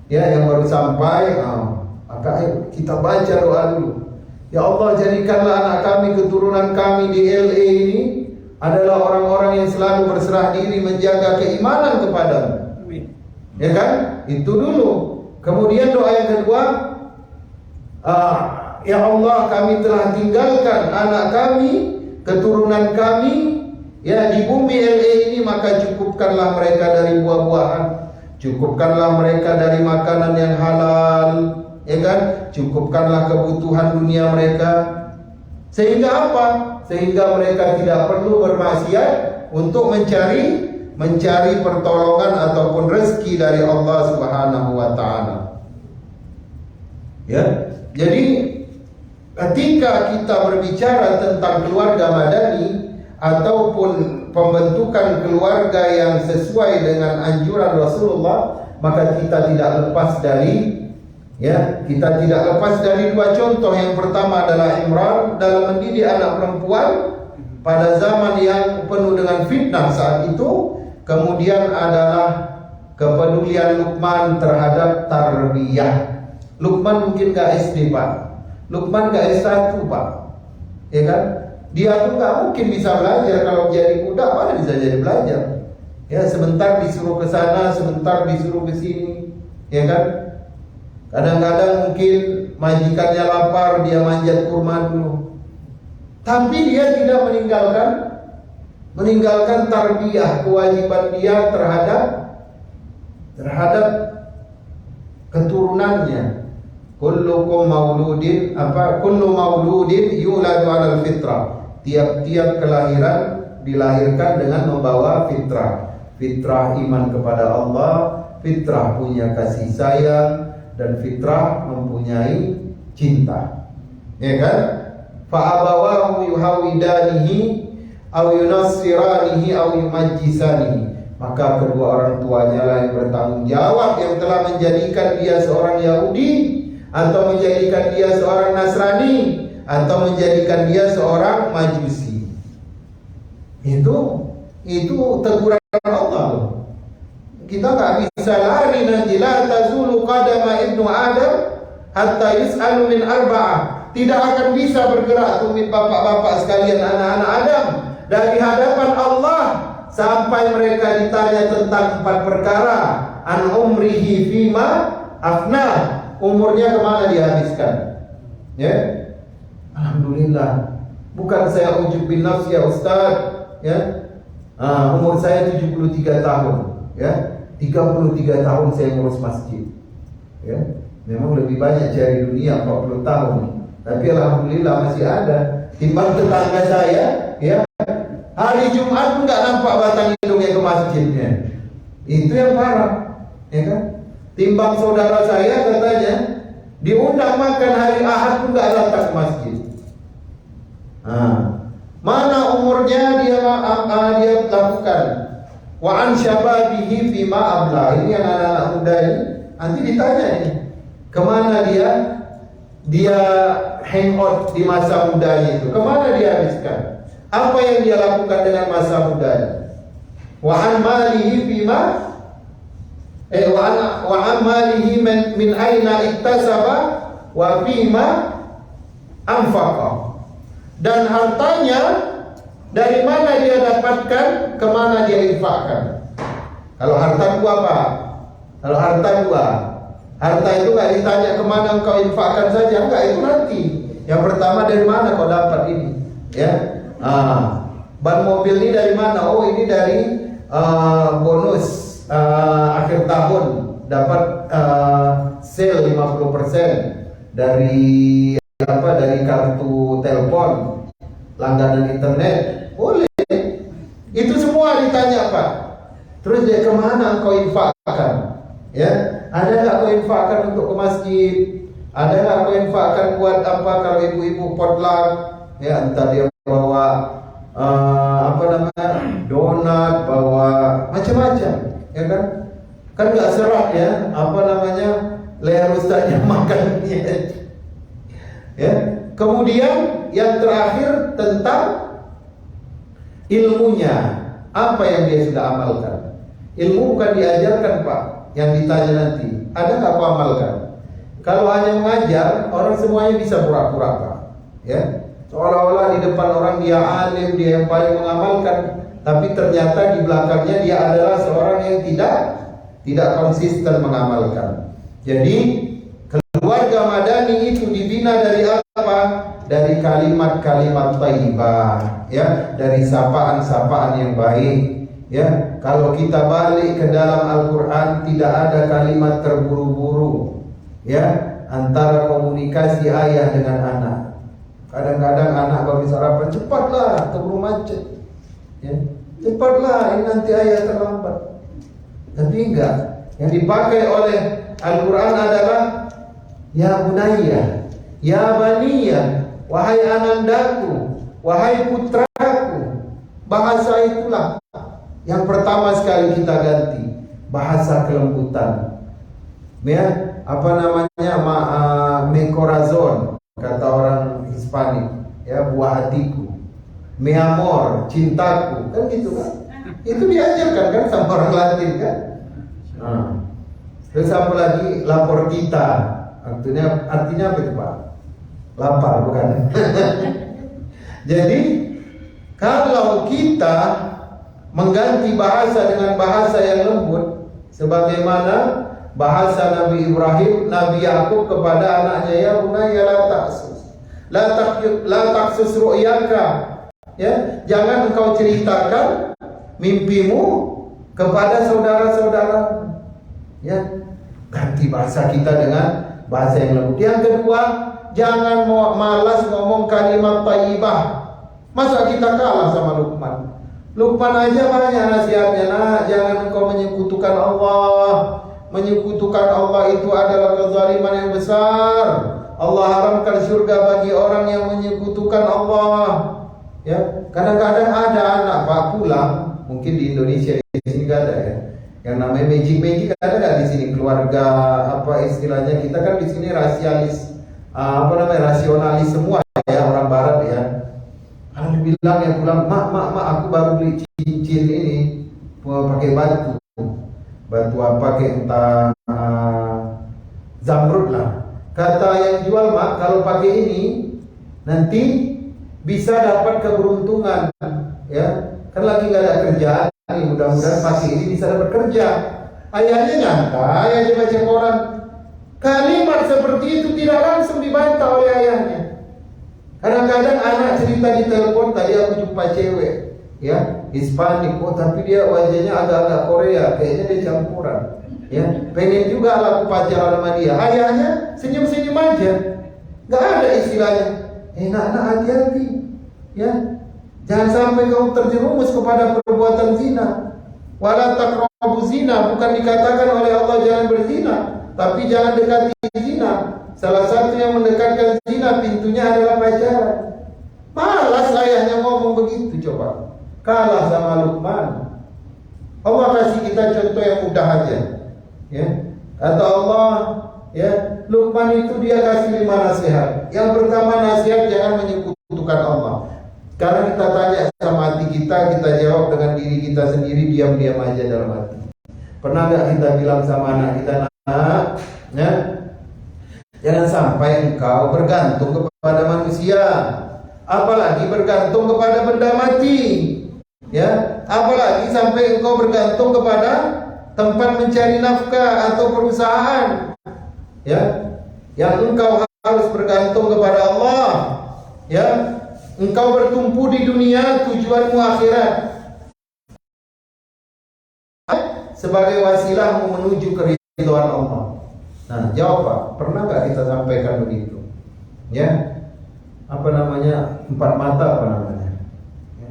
Ya, yang baru sampai, maka kita baca doa dulu. Ya Allah, jadikanlah anak kami, keturunan kami di LA ini adalah orang-orang yang selalu berserah diri menjaga keimanan kepadamu. Ya kan? Itu dulu. Kemudian doa yang kedua, ya Allah, kami telah tinggalkan anak kami, keturunan kami, ya di bumi LA ini, maka cukupkanlah mereka dari buah-buahan, cukupkanlah mereka dari makanan yang halal, ya kan? Cukupkanlah kebutuhan dunia mereka. Sehingga apa? Sehingga mereka tidak perlu bermaksiat untuk mencari pertolongan ataupun rezeki dari Allah Subhanahu wa taala. Ya. Jadi ketika kita berbicara tentang keluarga Madani ataupun pembentukan keluarga yang sesuai dengan anjuran Rasulullah, maka kita tidak lepas dari dua contoh. Yang pertama adalah Imran dalam mendidik anak perempuan pada zaman yang penuh dengan fitnah saat itu. Kemudian adalah kepedulian Luqman terhadap tarbiyah. Luqman mungkin gak SD, Pak. Luqman gak S1, Pak. Ya kan? Dia pun gak mungkin bisa belajar. Kalau jadi budak, mana bisa jadi belajar? Ya, sebentar disuruh ke sana, sebentar disuruh ke sini. Ya kan? Kadang-kadang mungkin majikannya lapar, dia manjat kurma dulu. Tapi dia tidak meninggalkan tarbiyah, kewajiban dia terhadap keturunannya. Kullu mauludin yuladu 'alal fitrah. Tiap-tiap kelahiran dilahirkan dengan membawa fitrah. Fitrah iman kepada Allah, fitrah punya kasih sayang, dan fitrah mempunyai cinta. Ya kan? Fa abawahu yuhawidanihi aw yunassiranihi aw yumajjisanihi. Maka kedua orang tuanya lah yang bertanggung jawab, yang telah menjadikan dia seorang Yahudi, atau menjadikan dia seorang Nasrani, atau menjadikan dia seorang Majusi. Itu teguran Allah. Kita nggak bisa lari nanti. La tazulu qadama ibnu Adam hatta yus'alu min arba'ah. Tidak akan bisa bergerak tumit bapak-bapak sekalian, anak-anak Adam, dari hadapan Allah sampai mereka ditanya tentang 4 perkara. An umrihi fima afna, umurnya kemana dihabiskan. Ya, alhamdulillah, bukan saya ujub bin nafs ya Ustaz. Ya, umur saya 73 tahun. Ya, 33 tahun saya ngurus masjid. Ya, memang lebih banyak cari dunia 40 tahun. Tapi alhamdulillah masih ada. Timbang tetangga saya, ya, hari Jumat pun nggak nampak batang hidungnya ke masjidnya. Itu yang parah, ya kan? Timbang saudara saya katanya diundang makan hari Ahad pun nggak datang ke masjid. Mana umurnya dia lakukan? Wa an syababihi bima abla. Ini yang anak-anak muda ini nanti ditanya ini, kemana dia hangout di masa mudanya itu, kemana dia habiskan, apa yang dia lakukan dengan masa mudanya. Wa an malihi bima wa an malihi min aina iktasaba wa bima anfaqa. Dan hartanya dari mana dia dapatkan, kemana dia infakkan. Kalau harta gua apa? Kalau harta gua, harta itu nggak ditanya kemana engkau infakkan saja, enggak, itu nanti. Yang pertama, dari mana kau dapat ini? Ya, ban mobil ini dari mana? Oh, ini dari bonus akhir tahun, dapat sale 50% dari dari kartu telepon, langganan internet, boleh. Itu semua ditanya Pak. Terus dia kemana engkau infakkan? Ya, ada nggak kau infakkan untuk ke masjid? Ada nggak kau infakkan buat apa kalau ibu-ibu potluck? Ya, entah dia bawa donat, bawa macam-macam, ya kan? Kan nggak serak ya, leher ustaznya makannya. Ya. Kemudian yang terakhir tentang ilmunya, apa yang dia sudah amalkan. Ilmu bukan diajarkan Pak, yang ditanya nanti, ada nggak kau amalkan? Kalau hanya mengajar, orang semuanya bisa pura-pura Pak, ya. Seolah-olah di depan orang dia alim, dia yang paling mengamalkan, tapi ternyata di belakangnya dia adalah seorang yang tidak konsisten mengamalkan. Jadi keluarga Madani itu dibina dari apa? Dari kalimat-kalimat thayyibah, ya, dari sapaan-sapaan yang baik. Ya, kalau kita balik ke dalam Al-Quran, tidak ada kalimat terburu-buru, ya, antara komunikasi ayah dengan anak. Kadang-kadang anak baru sarapan, cepatlah, keburu macet, ya, cepatlah, ini nanti ayah terlambat. Tapi enggak, yang dipakai oleh Al-Quran adalah ya bunayya, ya baniya, wahai anandaku, wahai putraku. Bahasa itulah yang pertama sekali kita ganti, bahasa kelembutan. Ya, mekorazon, kata orang Hispanik, ya, buah hatiku. Mi amor, cintaku, kan gitu kan? Itu diajarkan kan sama orang Latin kan? Terus apa lagi? Lapor kita, artinya apa itu Pak? Lapar bukan? Jadi kalau kita mengganti bahasa dengan bahasa yang lembut, sebagaimana bahasa Nabi Ibrahim, Nabi Yakub kepada anaknya, ya bunayya la taqsus ru'yaka, ya, jangan engkau ceritakan mimpimu kepada saudara-saudara. Ya, ganti bahasa kita dengan bahasa yang lembut. Yang kedua, jangan malas ngomong kalimat thayyibah. Masa kita kalah sama Luqman? Luqman aja banyak nasihatnya, nah, jangan engkau menyekutukan Allah. Menyekutukan Allah itu adalah kezaliman yang besar. Allah haramkan surga bagi orang yang menyekutukan Allah. Ya, kadang-kadang ada anak Pak pulang, mungkin di Indonesia di sini gak ada ya, yang namanya magic ada nggak di sini? Keluarga apa istilahnya, kita kan di sini rasionalis semua ya, orang Barat ya. Kalau dibilang yang pulang, mak aku baru beli cincin ini pakai batu apa kayak entah zamrud lah. Kata yang jual, mak, kalau pakai ini nanti bisa dapat keberuntungan, ya. Kan lagi nggak ada kerjaan, nih, mudah-mudahan pakai ini bisa dapat kerja. Ayahnya nyantai aja baca koran. Kalimat seperti itu tidak langsung dibantah oleh ayahnya. Kadang-kadang anak cerita di telepon, tadi aku jumpa cewek, ya, Hispanik, tapi dia wajahnya agak-agak Korea, kayaknya dia campuran. Ya, pengen juga lah aku pacaran sama dia. Ayahnya senyum-senyum aja, nggak ada istilahnya. Nak, hati-hati, ya, jangan sampai kamu terjerumus kepada perbuatan zina. Wala taqrabu zina, bukan dikatakan oleh Allah jangan berzina, tapi jangan dekati zina. Salah satu yang mendekatkan zina pintunya adalah pacaran. Malas ayahnya ngomong begitu, coba. Kalah sama Luqman. Allah kasih kita contoh yang mudah aja. Ya, kata Allah, ya, Luqman itu dia kasih 5 nasihat. Yang pertama nasihat, jangan menyekutukan Allah. Sekarang kita tanya sama hati kita jawab dengan diri kita sendiri, diam-diam aja dalam hati. Pernah gak kita bilang sama anak kita, nak, ya, jangan sampai engkau bergantung kepada manusia, apalagi bergantung kepada benda mati. Ya, apalagi sampai engkau bergantung kepada tempat mencari nafkah atau perusahaan. Ya, yang engkau harus bergantung kepada Allah. Ya, engkau bertumpu di dunia, tujuanmu akhirat. sebagai wasilah menuju keridhaan Allah. Nah, jawab Pak, pernah nggak kita sampaikan begitu? Ya, apa namanya, 4 mata apa namanya? Ya.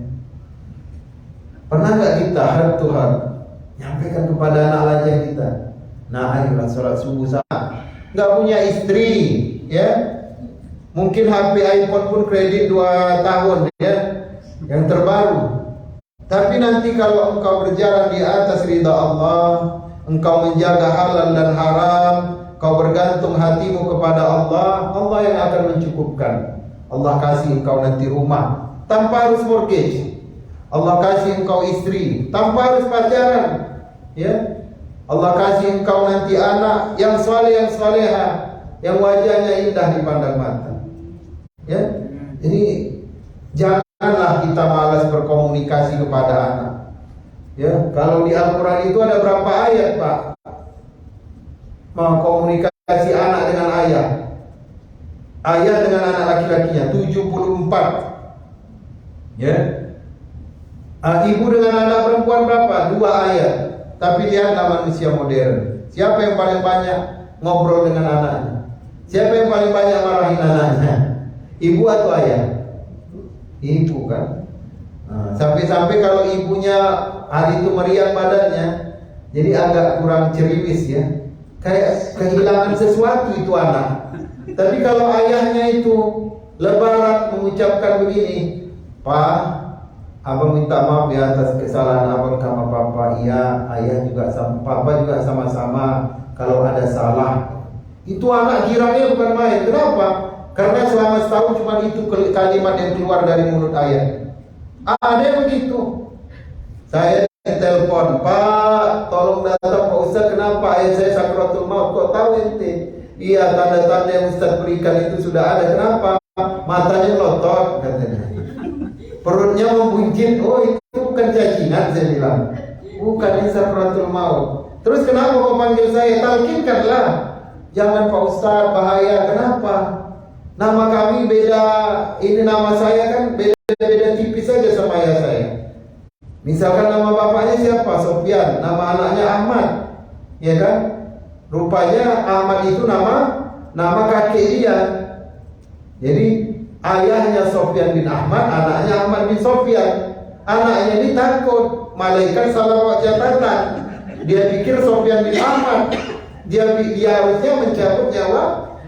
Pernah nggak kita harap Tuhan nyampaikan kepada anak lajang kita, nah ayolah sholat subuh sana. Nggak punya istri, ya, mungkin HP iPhone pun kredit 2 tahun, ya, yang terbaru. Tapi nanti kalau engkau berjalan di atas ridha Allah, engkau menjaga halal dan haram, kau bergantung hatimu kepada Allah, Allah yang akan mencukupkan. Allah kasih engkau nanti rumah tanpa harus mortgage. Allah kasih engkau istri tanpa harus pacaran, ya. Allah kasih engkau nanti anak yang saleh, yang saleha, yang wajahnya indah dipandang mata, ya. Jadi janganlah kita malas berkomunikasi kepada anak, ya. Kalau di Al-Quran itu ada berapa ayat Pak, komunikasi anak dengan ayah, ayah dengan anak laki-lakinya 74, ya. Ibu dengan anak perempuan berapa? 2 ayat. Tapi lihatlah manusia modern, siapa yang paling banyak ngobrol dengan anaknya? Siapa yang paling banyak marahin anaknya? Ibu atau ayah? Ibu kan. Sampai-sampai kalau ibunya hari itu meriang badannya, jadi agak kurang ceriwis, ya. Kayak kehilangan sesuatu itu anak. Tapi kalau ayahnya itu lebaran mengucapkan begini, Pak, abang minta maaf ya atas kesalahan abang sama papa. Iya, ayah juga sama, papa juga sama-sama. Kalau ada salah, itu anak kiranya bukan main. Kenapa? Karena selama setahun cuma itu kalimat yang keluar dari mulut ayah. Ada yang begitu. Saya telepon, Pak, tolong datang Pak Ustaz, kenapa ayah saya sakratul maut? Kok tahu ente? Iya, tanda-tanda yang Ustaz berikan itu sudah ada. Kenapa? Matanya melotot, katanya. Perutnya membuncit. Oh, itu bukan cacingan, saya bilang. Bukan, ini sakratul maut. Terus kenapa kau panggil saya? Talkinkanlah. Jangan Pak Ustaz, bahaya. Kenapa? Nama kami beda. Ini nama saya kan beda tipis saja sama ayah saya. Misalkan nama bapaknya siapa? Sofyan. Nama anaknya Ahmad, ya kan? Rupanya Ahmad itu nama kakek dia. Jadi ayahnya Sofyan bin Ahmad, anaknya Ahmad bin Sofyan. Anaknya ini takut, malaikat salah bawa catatan. Dia pikir Sofyan bin Ahmad. Dia harusnya mencabut nyawa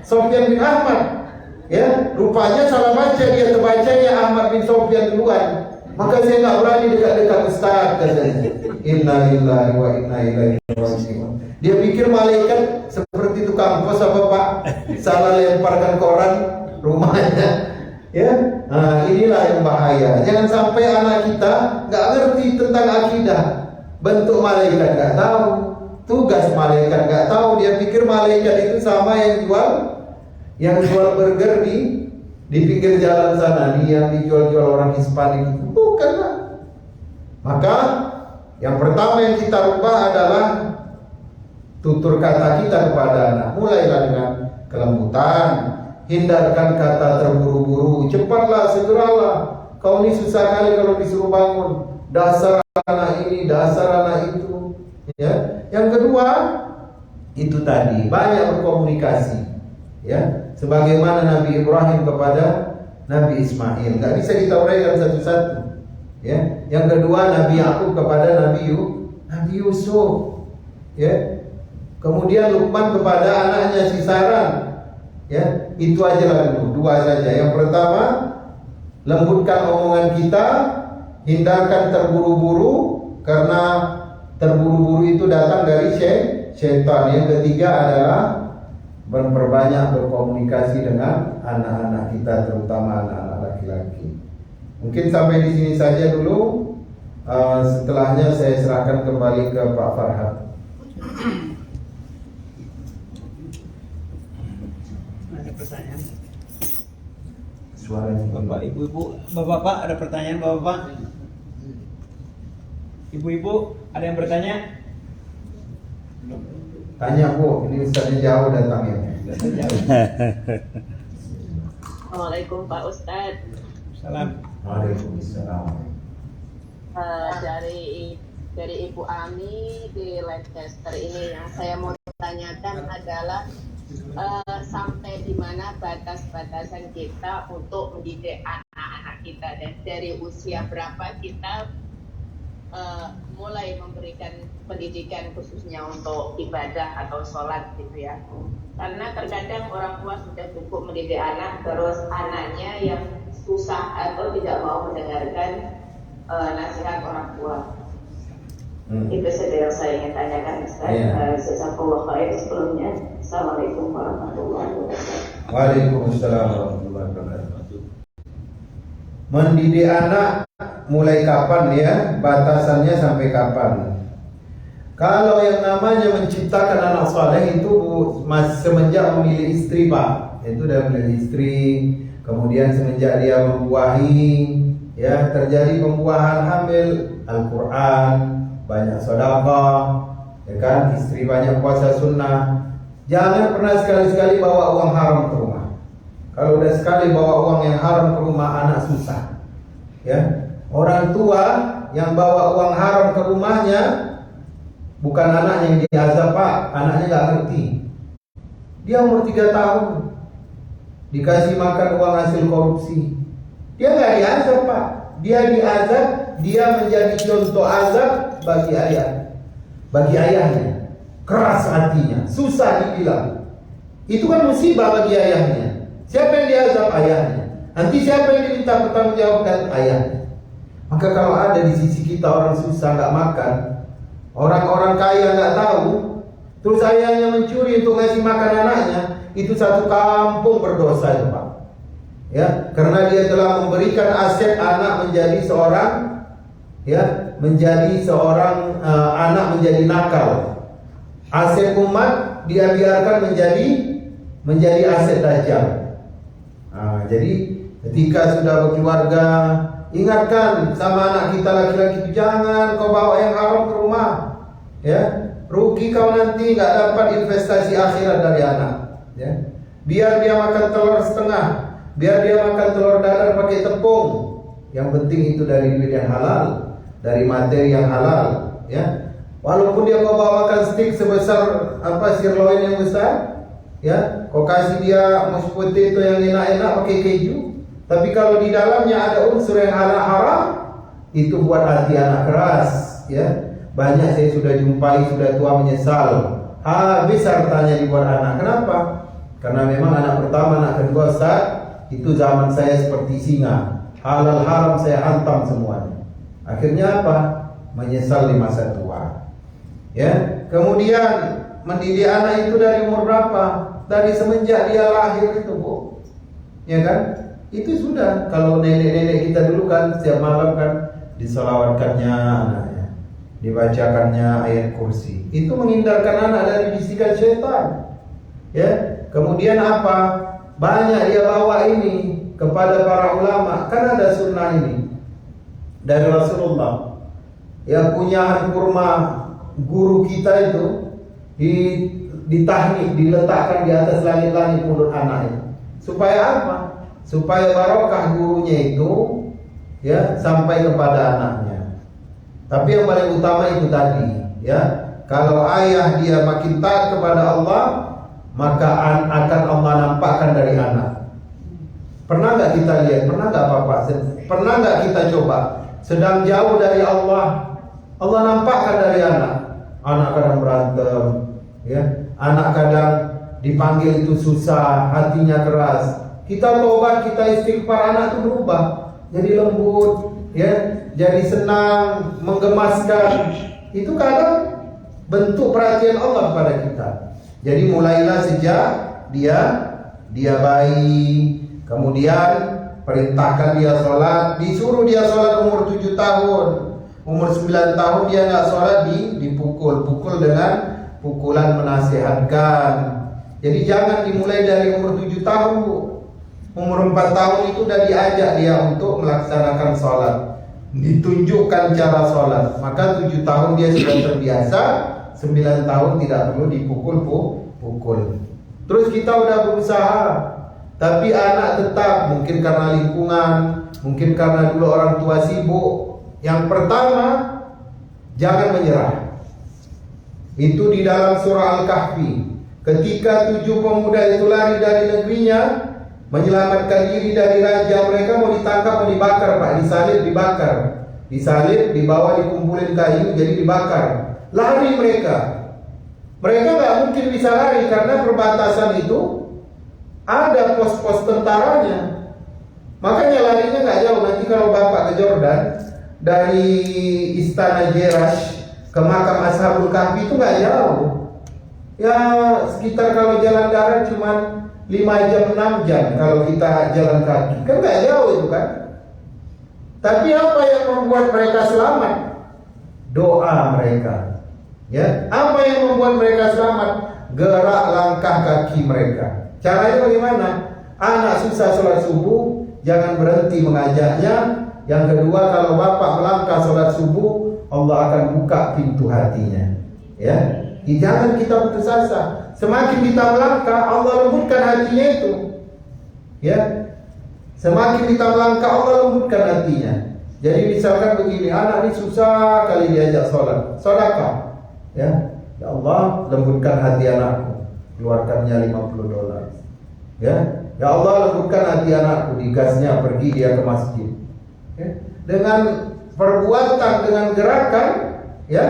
Sofyan bin Ahmad. Ya, rupanya salah baca, dia terbacanya Ahmad bin Sofyan duluan. Maka saya nggak berani dekat-dekat Ustaz, katanya. Inna lillahi wa inna ilaihi raji'un. Dia pikir malaikat seperti tukang pos apa Pak, salah lemparkan koran rumahnya. Ya, nah inilah yang bahaya. Jangan sampai anak kita nggak ngerti tentang akidah. Bentuk malaikat nggak tahu, tugas malaikat nggak tahu. Dia pikir malaikat itu sama yang jual burger di pinggir jalan sana, yang dijual-jual orang Hispanik itu. Bukanlah. Maka yang pertama yang kita rubah adalah tutur kata kita kepada anak. Mulailah dengan kelembutan. Hindarkan kata terburu-buru. Cepatlah, segeralah. Kau ini susah kali kalau disuruh bangun. Dasar anak ini, dasar anak itu. Ya. Yang kedua, itu tadi banyak berkomunikasi. Ya, sebagaimana Nabi Ibrahim kepada Nabi Ismail. Gak bisa kita uraikan satu-satu. Ya. Yang kedua, Nabi Yakub kepada Nabi Yusuf. Ya. Kemudian Luqman kepada anaknya si Saran. Ya, itu aja lah dulu, 2 saja. Yang pertama, lembutkan omongan kita, hindarkan terburu-buru, karena terburu-buru itu datang dari syaitan. Yang ketiga adalah memperbanyak berkomunikasi dengan anak-anak kita, terutama anak-anak laki-laki. Mungkin sampai di sini saja dulu. Setelahnya saya serahkan kembali ke Pak Farhad. Pertanyaan. Suaranya Bapak, ibu-ibu, bapak-bapak, ada pertanyaan bapak-bapak? Ibu-ibu, ada yang bertanya? tanya Bu, ini Ustaznya jauh datangnya. Assalamualaikum Pak Ustadz. Salam. Waalaikumsalam. Dari dari Ibu Ami di Leicester ini. Yang saya mau tanyakan adalah sampai di mana batas-batasan kita untuk mendidik anak-anak kita, dan dari usia berapa kita mulai memberikan pendidikan khususnya untuk ibadah atau sholat gitu ya. Karena terkadang orang tua sudah cukup mendidik anak, terus anaknya yang susah atau tidak mau mendengarkan nasihat orang tua. Itu saja yang saya ingin tanyakan, Ustaz. Jazakallahu khair sebelumnya. Assalamualaikum warahmatullahi wabarakatuh. Waalaikumsalam warahmatullahi wabarakatuh. Mendidik anak mulai kapan ya? Batasannya sampai kapan? Kalau yang namanya menciptakan anak saleh itu semenjak memilih istri, Pak. Itu dari memilih istri, kemudian semenjak dia membuahi, ya terjadi pembuahan hamil, Al-Quran, banyak sedekah, ya kan, istri banyak puasa sunnah. Jangan pernah sekali-sekali bawa uang haram ke rumah. Kalau udah sekali bawa uang yang haram ke rumah, anak susah. Ya, orang tua yang bawa uang haram ke rumahnya, bukan anaknya yang diazab, Pak. Anaknya nggak ngerti. Dia umur 3 tahun, dikasih makan uang hasil korupsi. Dia nggak diazab, Pak. Dia diazab, dia menjadi contoh azab bagi ayahnya. Keras hatinya, susah dibilang. Itu kan musibah bagi ayahnya. Siapa yang diazab? Ayahnya. Nanti siapa yang diminta pertanggungjawabkan? Ayahnya. Maka kalau ada di sisi kita orang susah nggak makan, orang-orang kaya nggak tahu, terus ayahnya mencuri untuk ngasih makan anaknya, itu satu kampung berdosa itu, Pak. Ya, karena dia telah memberikan aset anak menjadi seorang, ya, menjadi seorang anak menjadi nakal. Aset umat dia biarkan menjadi aset dajjal. Jadi ketika sudah berkeluarga, ingatkan sama anak kita laki-laki itu, jangan kau bawa yang haram ke rumah, ya, rugi kau nanti nggak dapat investasi akhirat dari anak, ya. Biar dia makan telur setengah, biar dia makan telur dadar pakai tepung, yang penting itu dari duit yang halal, dari materi yang halal, ya. Walaupun dia kau bawakan stik sebesar sirloin yang besar, ya, kau kasih dia mashed potato yang enak-enak pakai keju, tapi kalau di dalamnya ada unsur yang haram, itu buat hati anak keras, ya. Banyak saya sudah jumpai, sudah tua menyesal, habis hartanya dibuat anak. Kenapa? Karena memang anak pertama, anak kedua, Ustaz, itu zaman saya seperti singa, halal haram saya hantam semuanya. Akhirnya apa? Menyesal di masa tua. Ya, kemudian mendidik anak itu dari umur berapa? Dari semenjak dia lahir itu, Bu. Ya kan? Itu sudah. Kalau nenek-nenek kita dulu kan setiap malam kan disolawatkannya anaknya, dibacakannya ayat kursi. Itu menghindarkan anak dari bisikan syaitan. Ya. Kemudian apa? Banyak dia bawa ini kepada para ulama. Kan ada sunnah ini dari Rasulullah. Yang punya kurma guru kita itu ditahnik, diletakkan di atas langit-langit mulut anaknya. Supaya apa? Supaya barokah gurunya itu, ya, sampai kepada anaknya. Tapi yang paling utama itu tadi, ya, kalau ayah dia makin taat kepada Allah, maka akan Allah nampakkan dari anak. Pernah nggak kita lihat? Pernah nggak Bapak? Pernah nggak kita coba? Sedang jauh dari Allah, Allah nampakkan dari anak. Anak kadang berantem, ya. Anak kadang dipanggil itu susah, hatinya keras. Kita tobat, kita istighfar, anak itu berubah, jadi lembut, ya, jadi senang, menggemaskan. Itu kadang bentuk perhatian Allah pada kita. Jadi mulailah sejak dia bayi, kemudian perintahkan dia sholat, disuruh dia sholat umur 7 tahun. Umur 9 tahun dia nggak sholat, dipukul dengan pukulan menasihatkan. Jadi jangan dimulai dari umur 7 tahun, Bu. Umur 4 tahun itu udah diajak dia untuk melaksanakan sholat, ditunjukkan cara sholat. Maka 7 tahun dia sudah terbiasa, 9 tahun tidak perlu dipukul. Terus kita udah berusaha, tapi anak tetap, mungkin karena lingkungan, mungkin karena dulu orang tua sibuk. Yang pertama, Jangan menyerah. Itu di dalam surah Al-Kahfi. Ketika 7 pemuda itu lari dari negerinya, menyelamatkan diri dari raja, mereka mau ditangkap, mau dibakar, Pak. Disalib, dibakar. Disalib, dibawa, dikumpulin kayu, jadi dibakar. Lari mereka. Mereka nggak mungkin bisa lari karena perbatasan itu ada pos-pos tentaranya. Makanya larinya nggak jauh. Nanti kalau Bapak ke Jordan, dari Istana Jerash ke makam Ashabul Kahfi itu nggak jauh. Ya sekitar kalau jalan darat cuma 5 jam 6 jam kalau kita jalan kaki. Kan nggak jauh itu kan. Tapi apa yang membuat mereka selamat? Doa mereka. Ya, apa yang membuat mereka selamat? Gerak langkah kaki mereka. Caranya bagaimana? Anak susah sholat subuh, jangan berhenti mengajaknya. Yang kedua, kalau bapak melangkah sholat subuh, Allah akan buka pintu hatinya. Ya, jangan kita putus asa. Semakin kita melangkah, Allah lembutkan hatinya itu. Ya, semakin kita melangkah, Allah lembutkan hatinya. Jadi misalkan begini, anak ini susah kali diajak sholat, sedekah. Ya Allah lembutkan hati anakku, keluarkannya $50. Ya Allah lembutkan hati anakku, digasnya pergi dia ke masjid. Ya, dengan perbuatan, dengan gerakan, ya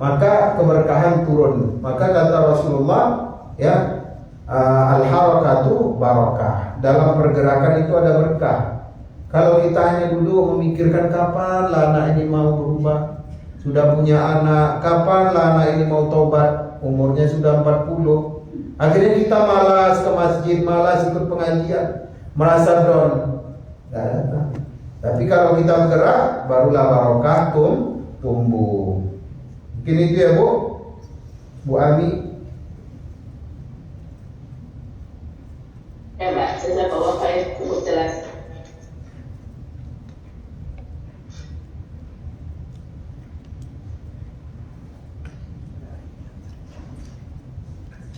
maka keberkahan turun. Maka kata Rasulullah, ya al-harakatu barakah. Dalam pergerakan itu ada berkah. Kalau kita hanya duduk memikirkan kapan lah anak ini mau berubah, sudah punya anak, kapan lah anak ini mau tobat, umurnya sudah 40. Akhirnya kita malas ke masjid, malas ikut pengajian, merasa down. Tapi kalau kita bergerak, barulah barokah tumbuh. Mungkin itu ya Bu Ami. Ya Mbak, saya bawa Pak cukup jelas.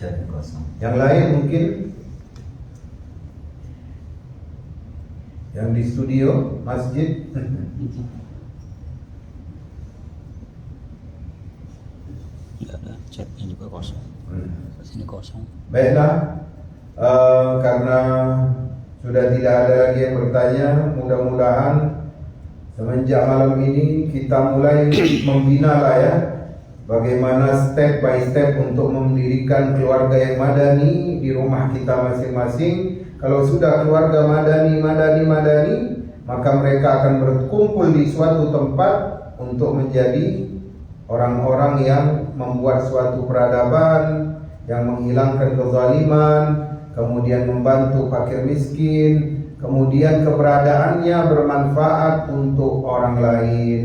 Jadi kosong. Yang lain mungkin yang di studio masjid. Tidak ada, chatnya juga kosong. Sini kosong. Baiklah, karena sudah tidak ada lagi yang bertanya, mudah-mudahan semenjak malam ini kita mulai membina lah ya, bagaimana step by step untuk mendirikan keluarga yang madani di rumah kita masing-masing. Kalau sudah keluarga madani, maka mereka akan berkumpul di suatu tempat untuk menjadi orang-orang yang membuat suatu peradaban, yang menghilangkan kezaliman, kemudian membantu fakir miskin, kemudian keberadaannya bermanfaat untuk orang lain.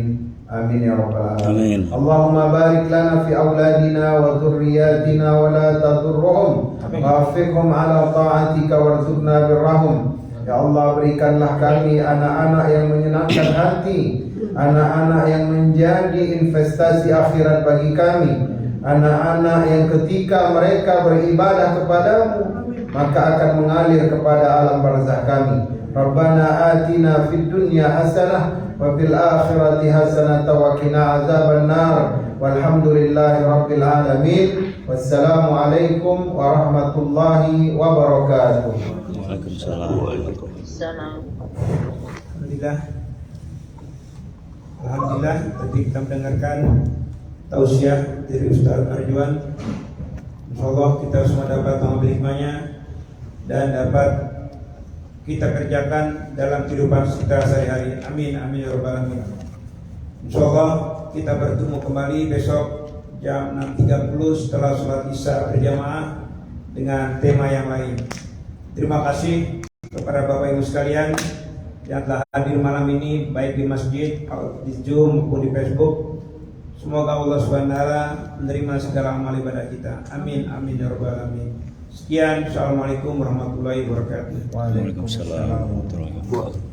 Amin ya rabbal alamin. Allahumma barik lana fi auladina wa dzurriyyatina wa la tadurruhum wafiqhum ala ta'atika warzuqna birrahum. Ya Allah, berikanlah kami anak-anak yang menyenangkan hati, anak-anak yang menjadi investasi akhirat bagi kami, anak-anak yang ketika mereka beribadah kepadamu maka akan mengalir kepada alam barzakh kami. Rabbana atina fid dunya hasanah wa fil akhirati hasanah wa qina azabannar. Walhamdulillahi rabbil alamin. Wassalamu alaikum warahmatullahi wabarakatuh. Waalaikumsalam. Alhamdulillah tadi kita mendengarkan tausiah dari Ustaz Arjuan. Insyaallah kita semua dapat mengambil hikmahnya dan dapat kita kerjakan dalam kehidupan kita sehari-hari. Amin amin ya rabbal alamin. Insyaallah kita bertemu kembali besok jam 6.30 setelah sholat Isya berjamaah dengan tema yang lain. Terima kasih kepada Bapak Ibu sekalian yang telah hadir malam ini baik di masjid, di Zoom maupun di Facebook. Semoga Allah Subhanahu wa taala menerima segala amal ibadah kita. Amin amin ya rabbal alamin. Sekian, assalamualaikum warahmatullahi wabarakatuh. Waalaikumsalam warahmatullahi wabarakatuh.